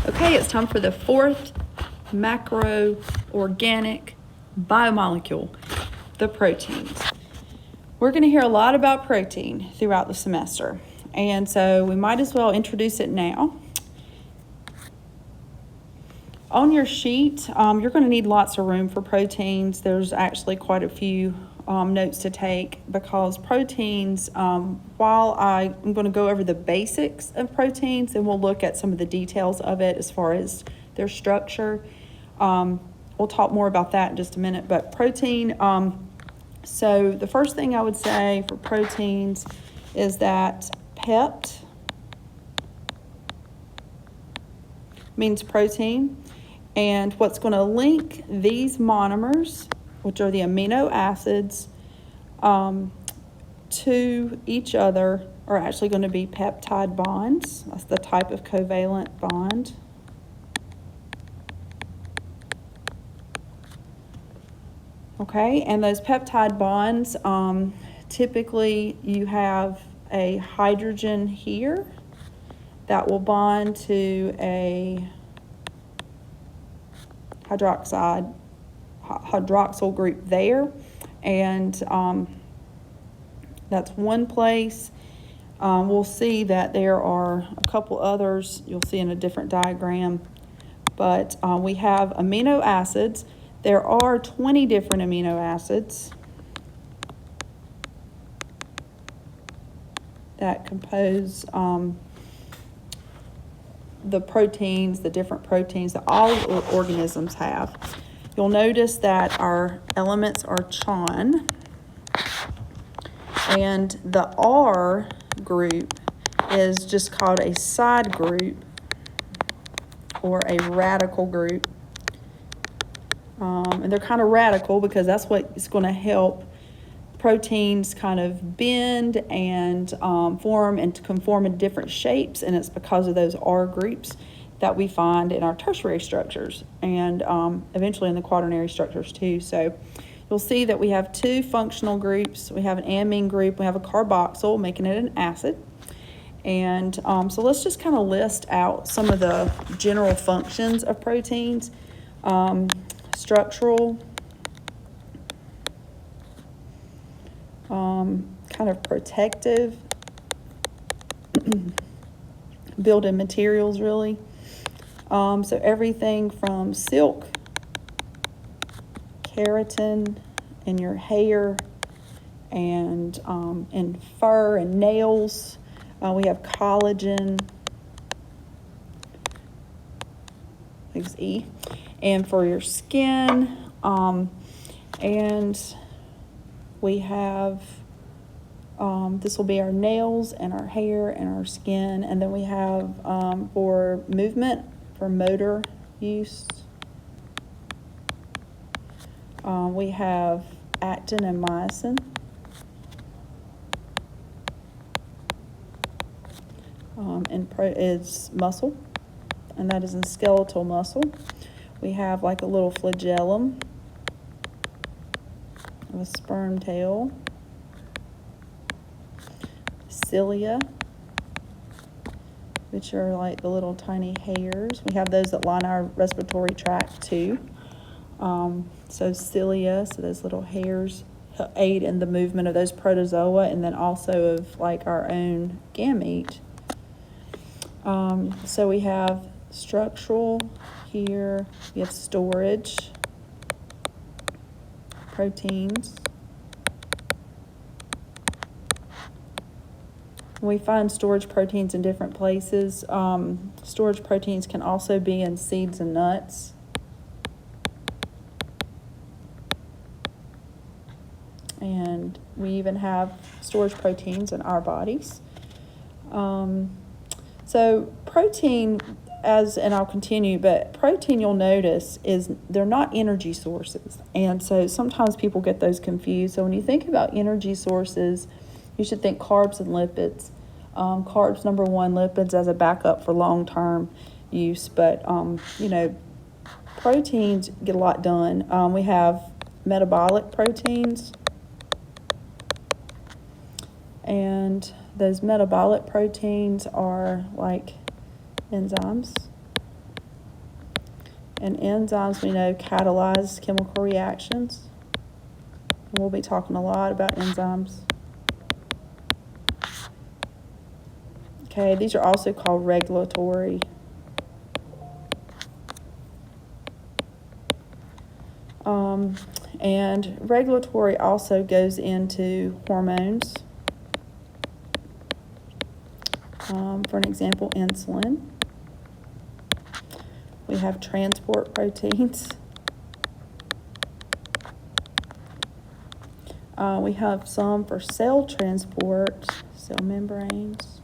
Okay, it's time for the fourth macroorganic biomolecule, the proteins. We're going to hear a lot about protein throughout the semester, and so we might as well introduce it now. On your sheet, you're going to need lots of room for proteins. There's actually quite a few notes to take because proteins, while I'm going to go over the basics of proteins, and we'll look at some of the details of it as far as their structure. We'll talk more about that in just a minute, but protein, so the first thing I would say for proteins is that pept means protein. And what's going to link these monomers, which are the amino acids, to each other are actually going to be peptide bonds. That's the type of covalent bond. Okay, and those peptide bonds, typically you have a hydrogen here that will bond to a hydroxyl group there, and that's one place. We'll see that there are a couple others you'll see in a different diagram, but we have amino acids. There are 20 different amino acids that compose the proteins, the different proteins that all organisms have. You'll notice that our elements are CHON, and the R group is just called a side group or a radical group. And they're kind of radical because that's what is going to help proteins kind of bend and form and conform in different shapes, and it's because of those R groups that we find in our tertiary structures and eventually in the quaternary structures too. So you'll see that we have two functional groups. We have an amine group, we have a carboxyl, making it an acid. And so let's just kind of list out some of the general functions of proteins. Structural, kind of protective, building materials really. So everything from silk, keratin in your hair, and in fur and nails. We have collagen, thanks E, and for your skin, and we have, this will be our nails and our hair and our skin, and then we have for movement, for motor use, we have actin and myosin. And is muscle, and that is in skeletal muscle. We have like a little flagellum, a sperm tail, cilia, which are like the little tiny hairs. We have those that line our respiratory tract too. So cilia, so those little hairs aid in the movement of those protozoa, and then also of like our own gamete. So we have structural here, we have storage, proteins. We find storage proteins in different places. Storage proteins can also be in seeds and nuts. And we even have storage proteins in our bodies. So protein, and I'll continue, but protein, you'll notice, is they're not energy sources. And so sometimes people get those confused. So when you think about energy sources, you should think carbs and lipids. Carbs, number one, lipids as a backup for long-term use. But, proteins get a lot done. We have metabolic proteins. And those metabolic proteins are like enzymes. And enzymes, we know, catalyze chemical reactions. And we'll be talking a lot about enzymes. Okay, these are also called regulatory. And regulatory also goes into hormones. For an example, insulin. We have transport proteins. We have some for cell transport, cell membranes.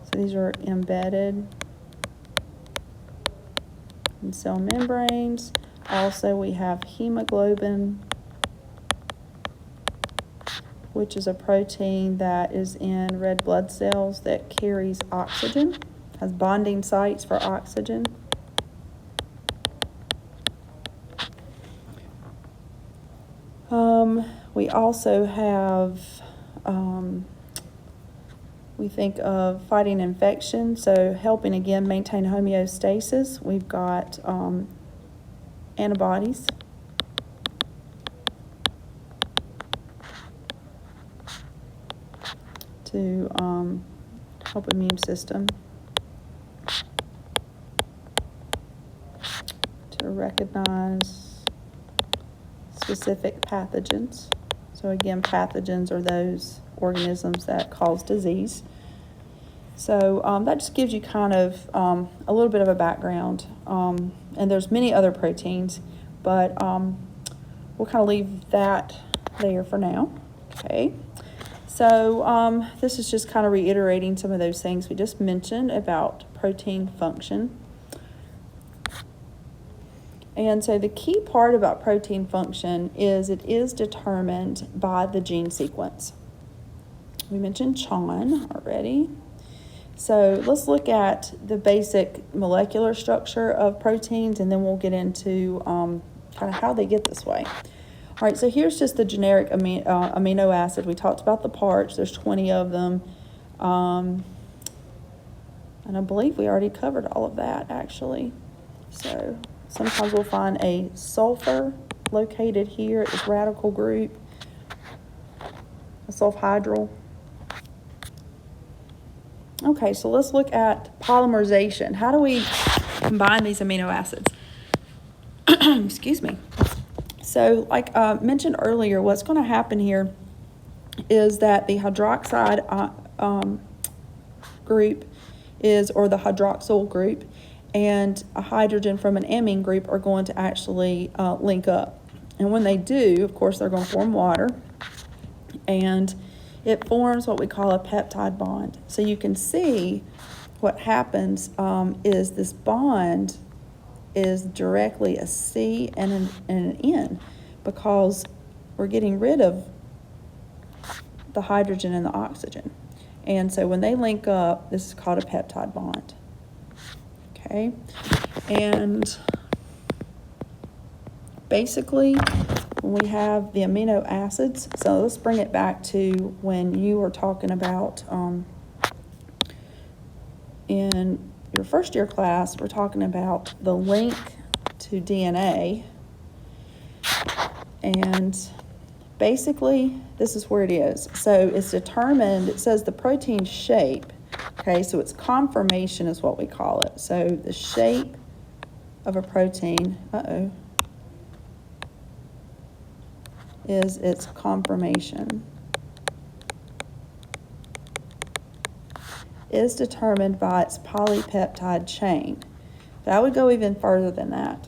So these are embedded in cell membranes. Also, we have hemoglobin, which is a protein that is in red blood cells that carries oxygen, has bonding sites for oxygen. We also have, we think of fighting infection, so helping again maintain homeostasis. We've got antibodies. To help immune system to recognize specific pathogens. So again, pathogens are those organisms that cause disease. So that just gives you kind of a little bit of a background. And there's many other proteins, but we'll kind of leave that there for now. Okay. So this is just kind of reiterating some of those things we just mentioned about protein function. And so the key part about protein function is it is determined by the gene sequence. We mentioned CHON already. So let's look at the basic molecular structure of proteins, and then we'll get into kind of how they get this way. All right, so here's just the generic amino acid. We talked about the parts. There's 20 of them. And I believe we already covered all of that, actually. So sometimes we'll find a sulfur located here at this radical group, a sulfhydryl. Okay, so let's look at polymerization. How do we combine these amino acids? Excuse me. So like mentioned earlier, what's going to happen here is that the hydroxide group or the hydroxyl group and a hydrogen from an amine group are going to actually link up. And when they do, of course, they're going to form water. And it forms what we call a peptide bond. So you can see what happens is this bond is directly a C and an N, because we're getting rid of the hydrogen and the oxygen. And so when they link up, this is called a peptide bond. Okay, and basically when we have the amino acids, so let's bring it back to when you were talking about in your first year class, we're talking about the link to DNA. And basically, this is where it is. So it's determined, it says the protein shape. Okay, so its conformation is what we call it. So the shape of a protein, is its conformation. Is determined by its polypeptide chain. But I would go even further than that.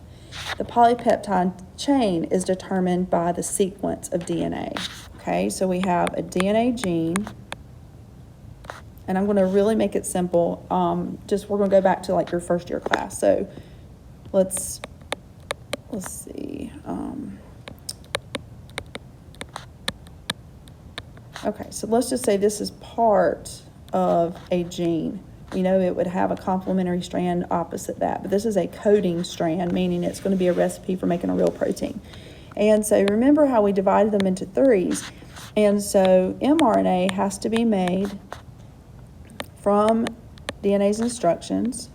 The polypeptide chain is determined by the sequence of DNA. Okay, so we have a DNA gene, and I'm going to really make it simple. We're going to go back to like your first year class. So let's see. Okay, so let's just say this is part of a gene. We know it would have a complementary strand opposite that, but this is a coding strand, meaning it's going to be a recipe for making a real protein. And so remember how we divided them into threes. And so mRNA has to be made from DNA's instructions.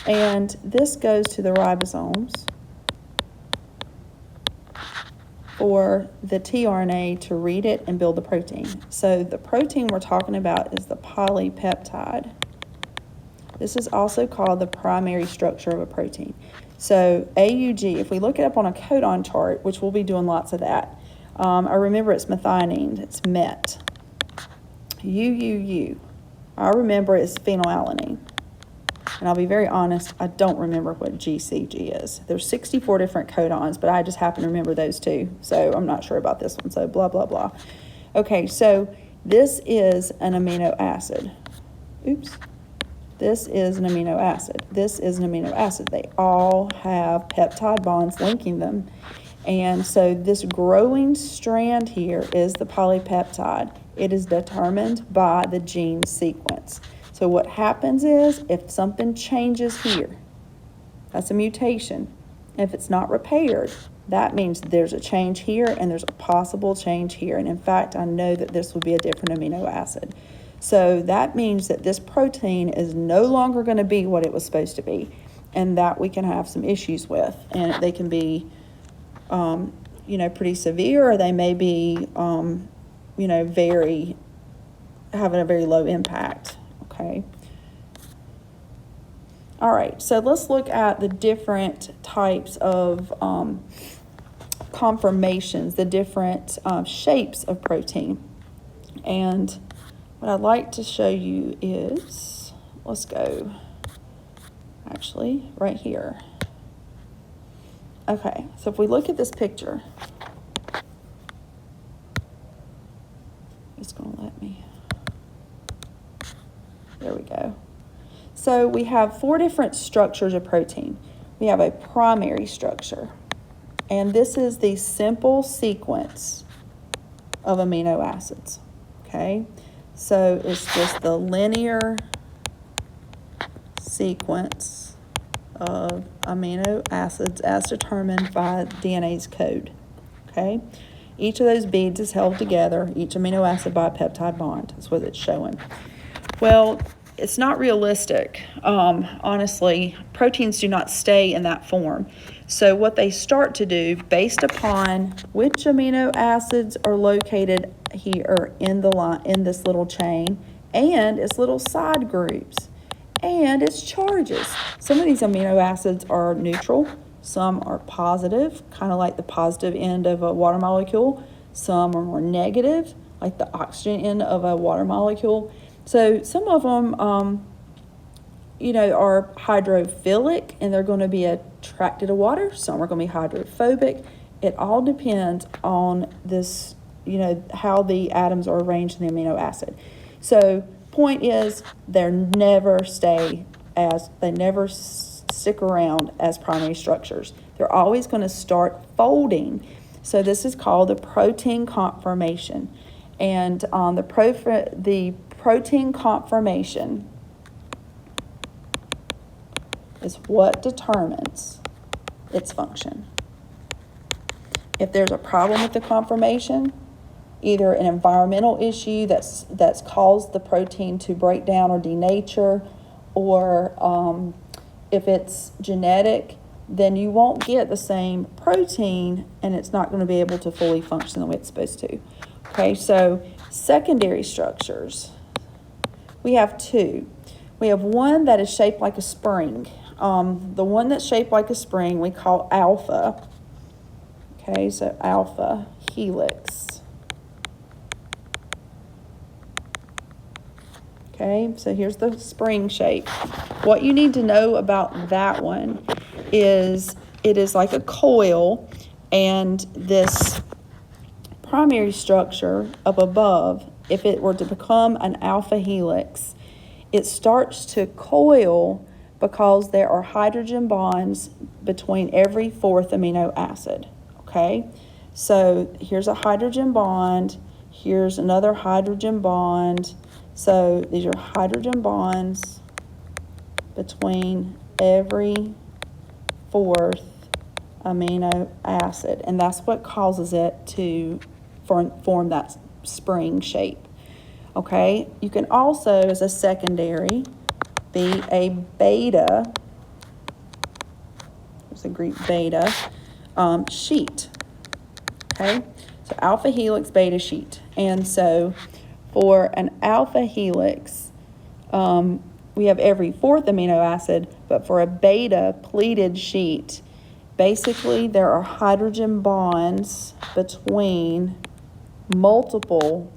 And this goes to the ribosomes for the tRNA to read it and build the protein. So the protein we're talking about is the polypeptide. This is also called the primary structure of a protein. So AUG, if we look it up on a codon chart, which we'll be doing lots of that, I remember it's methionine, it's MET. UUU, I remember it's phenylalanine. And I'll be very honest, I don't remember what GCG is. There's 64 different codons, but I just happen to remember those two. So I'm not sure about this one, so blah, blah, blah. Okay, so this is an amino acid. Oops. This is an amino acid. This is an amino acid. They all have peptide bonds linking them. And so this growing strand here is the polypeptide. It is determined by the gene sequence. So what happens is if something changes here, that's a mutation. If it's not repaired, that means there's a change here and there's a possible change here. And in fact, I know that this will be a different amino acid. So that means that this protein is no longer going to be what it was supposed to be, and that we can have some issues with. And they can be, pretty severe, or they may be, having a very low impact. Okay. All right, so let's look at the different types of conformations, the different shapes of protein. And what I'd like to show you is, let's go actually right here. Okay, so if we look at this picture, it's going to let me. There we go. So we have 4 different structures of protein. We have a primary structure, and this is the simple sequence of amino acids. Okay, so it's just the linear sequence of amino acids as determined by DNA's code. Okay, each of those beads is held together, each amino acid by a peptide bond. That's what it's showing. Well, it's not realistic. Honestly, proteins do not stay in that form. So what they start to do, based upon which amino acids are located here in the line, in this little chain, and its little side groups, and its charges. Some of these amino acids are neutral, some are positive, kind of like the positive end of a water molecule. Some are more negative, like the oxygen end of a water molecule. So some of them, are hydrophilic and they're going to be attracted to water. Some are going to be hydrophobic. It all depends on this, how the atoms are arranged in the amino acid. So point is, they never stick around as primary structures. They're always going to start folding. So this is called the protein conformation. And the protein conformation is what determines its function. If there's a problem with the conformation, either an environmental issue that's caused the protein to break down or denature, or if it's genetic, then you won't get the same protein and it's not going to be able to fully function the way it's supposed to. Okay, so secondary structures. We have 2. We have one that is shaped like a spring. The one that's shaped like a spring we call alpha. Okay, so alpha helix. Okay, so here's the spring shape. What you need to know about that one is it is like a coil, and this primary structure up above, if it were to become an alpha helix, it starts to coil because there are hydrogen bonds between every 4th amino acid. Okay, so here's a hydrogen bond, here's another hydrogen bond. So these are hydrogen bonds between every 4th amino acid, and that's what causes it to form that spring shape. Okay, you can also, as a secondary, be a beta a Greek beta, sheet. Okay, so alpha helix, beta sheet. And so for an alpha helix, we have every fourth amino acid, but for a beta pleated sheet, basically there are hydrogen bonds between multiple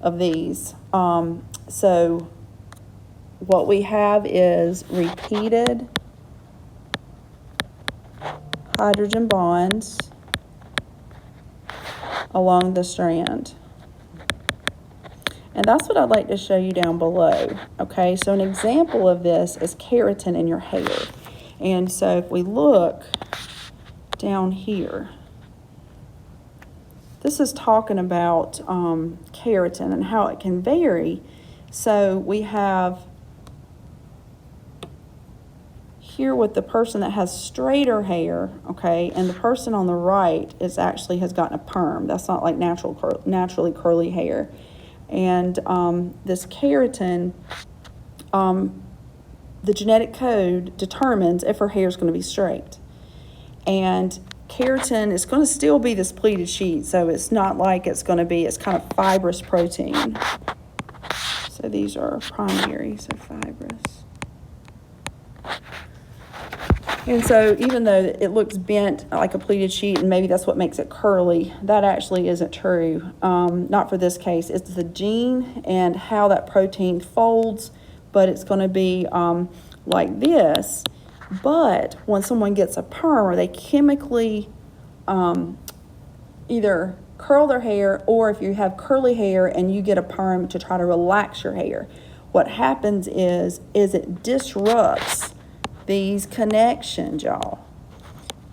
of these. So what we have is repeated hydrogen bonds along the strand. And that's what I'd like to show you down below. Okay, so an example of this is keratin in your hair. And so if we look down here, this is talking about keratin and how it can vary. So we have here with the person that has straighter hair, okay, and the person on the right is actually has gotten a perm. That's not like naturally curly hair. And this keratin, the genetic code determines if her hair is going to be straight. And keratin is going to still be this pleated sheet, so it's not like it's going to be, it's kind of fibrous protein. So these are primary, so fibrous. And so even though it looks bent like a pleated sheet, and maybe that's what makes it curly, that actually isn't true. Not for this case. It's the gene and how that protein folds, but it's going to be like this. But when someone gets a perm, or they chemically either curl their hair, or if you have curly hair and you get a perm to try to relax your hair, what happens is it disrupts these connections, y'all.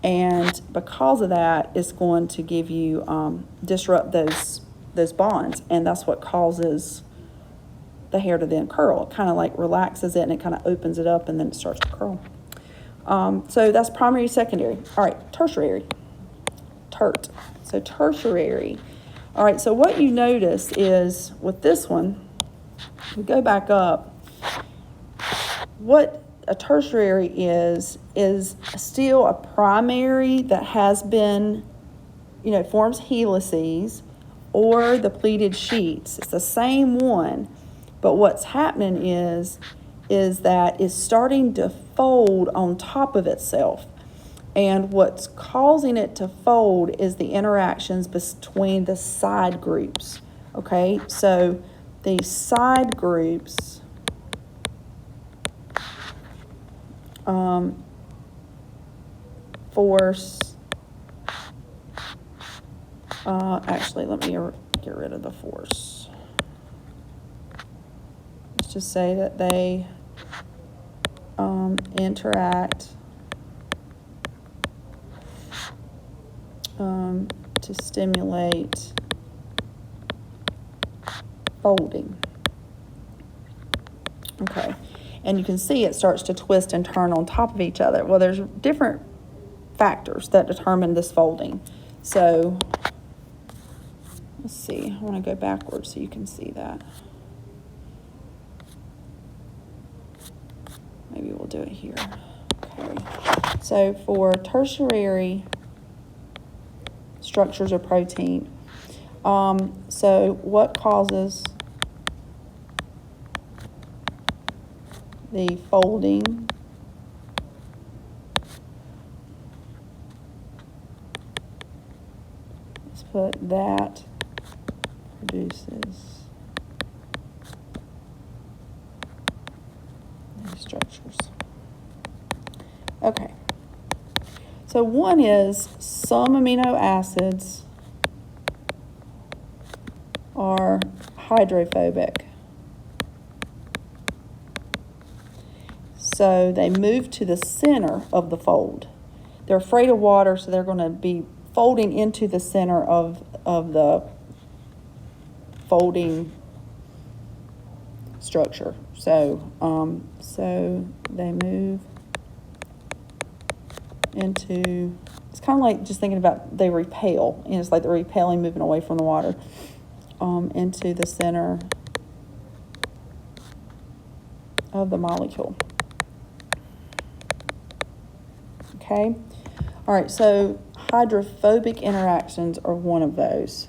And because of that, it's going to give you, disrupt those bonds. And that's what causes the hair to then curl. It kind of like relaxes it and it kind of opens it up and then it starts to curl. So that's primary, secondary. All right, tertiary. Tert. So tertiary. All right, so what you notice is with this one, we go back up, what a tertiary is still a primary that has been, forms helices or the pleated sheets. It's the same one, but what's happening is that it's starting to fold on top of itself. And what's causing it to fold is the interactions between the side groups. Okay, so these side groups force, actually, let me get rid of the force. Let's just say that they interact to stimulate folding. Okay, and you can see it starts to twist and turn on top of each other. Well, there's different factors that determine this folding. So let's see, I want to go backwards so you can see that. Maybe we'll do it here. Okay, so for tertiary structures of protein, so what causes the folding? Let's put that produces these structures. Okay. So one is some amino acids are hydrophobic. So they move to the center of the fold. They're afraid of water, so they're going to be folding into the center of the folding structure. So so they move into, it's kind of like just thinking about they repel, and it's like they're repelling, moving away from the water, into the center of the molecule. Okay. All right, so hydrophobic interactions are one of those.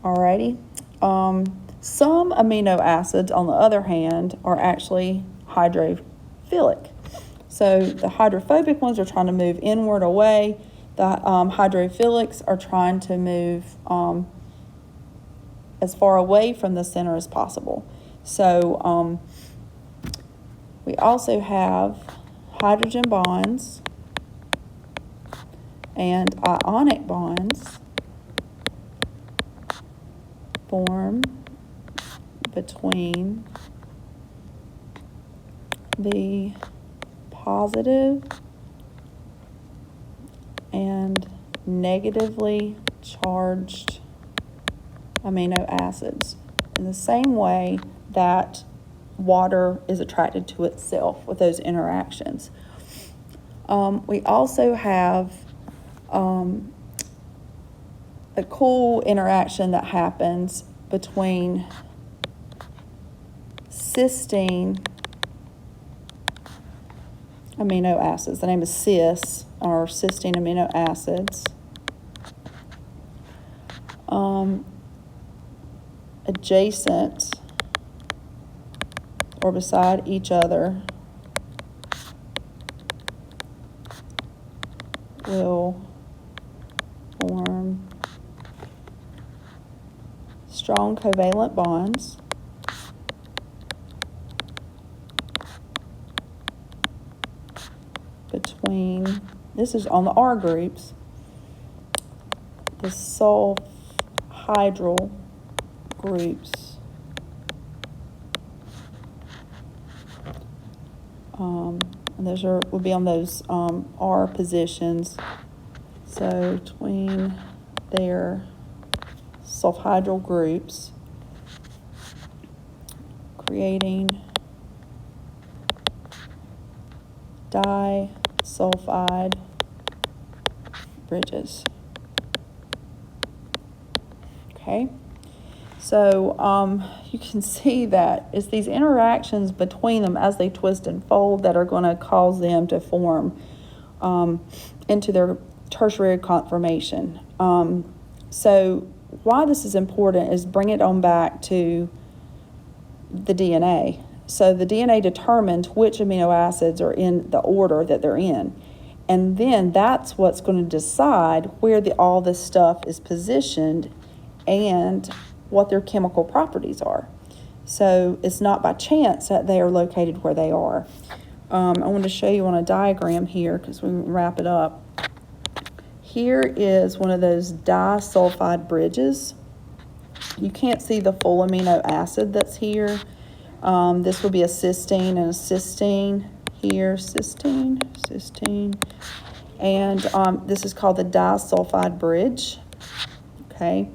Alrighty. Some amino acids, on the other hand, are actually hydrophilic. So the hydrophobic ones are trying to move inward away. The hydrophilics are trying to move as far away from the center as possible. So we also have hydrogen bonds and ionic bonds form between the positive and negatively charged amino acids in the same way that water is attracted to itself with those interactions. We also have a cool interaction that happens between cysteine amino acids. The name is cis, or cysteine amino acids. Adjacent or beside each other will form strong covalent bonds between, this is on the R groups, the sulfhydryl groups. And those will be on those R positions. So between their sulfhydryl groups, creating disulfide bridges. Okay, so you can see that it's these interactions between them as they twist and fold that are going to cause them to form into their tertiary conformation. So why this is important is bring it on back to the DNA. So the DNA determines which amino acids are in the order that they're in. And then that's what's going to decide where all this stuff is positioned and what their chemical properties are. So it's not by chance that they are located where they are. I want to show you on a diagram here because we can wrap it up. Here is one of those disulfide bridges. You can't see the full amino acid that's here. This will be a cysteine and a cysteine here, cysteine. And this is called the disulfide bridge. Okay.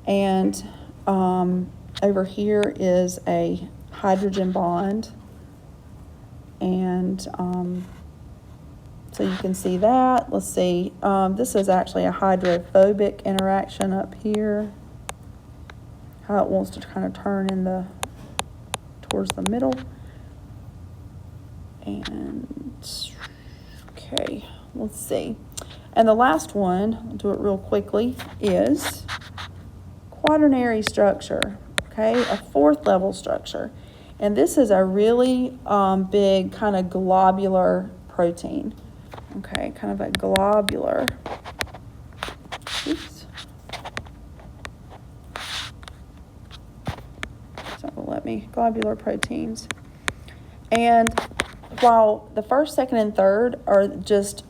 And over here is a hydrogen bond. And so you can see that. Let's see. This is actually a hydrophobic interaction up here. How it wants to kind of turn towards the middle. And okay, let's see. And the last one, I'll do it real quickly, is quaternary structure. Okay, a fourth level structure. And this is a really big kind of globular protein. Okay, kind of a globular. Oops. So let me, globular proteins. And while the first, second, and third are just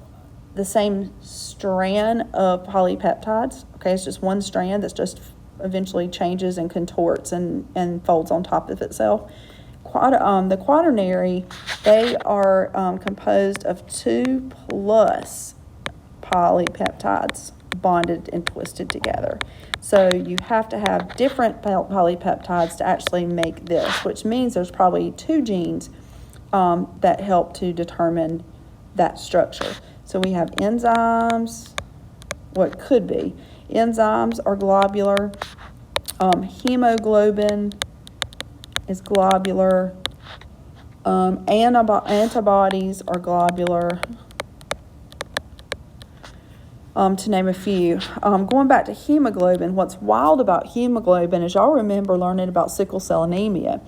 the same strand of polypeptides, okay, it's just one strand that's just eventually changes and contorts and folds on top of itself. The quaternary, they are composed of 2+ polypeptides bonded and twisted together. So you have to have different polypeptides to actually make this, which means there's probably 2 genes that help to determine that structure. So we have enzymes, what could be. Enzymes are globular. Hemoglobin is globular. Antibodies are globular. to name a few. Going back to hemoglobin, what's wild about hemoglobin is y'all remember learning about sickle cell anemia.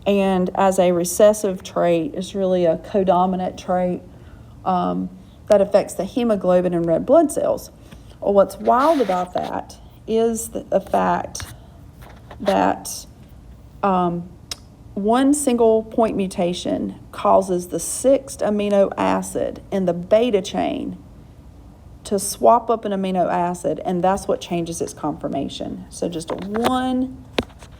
And as a recessive trait, it's really a codominant trait that affects the hemoglobin in red blood cells. Well, what's wild about that is the fact that one single point mutation causes the 6th amino acid in the beta chain to swap up an amino acid, and that's what changes its conformation. So just a 1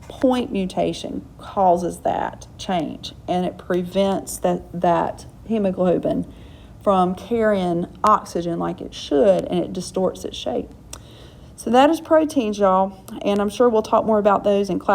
point mutation causes that change, and it prevents that hemoglobin from carrying oxygen like it should, and it distorts its shape. So that is proteins, y'all, and I'm sure we'll talk more about those in class.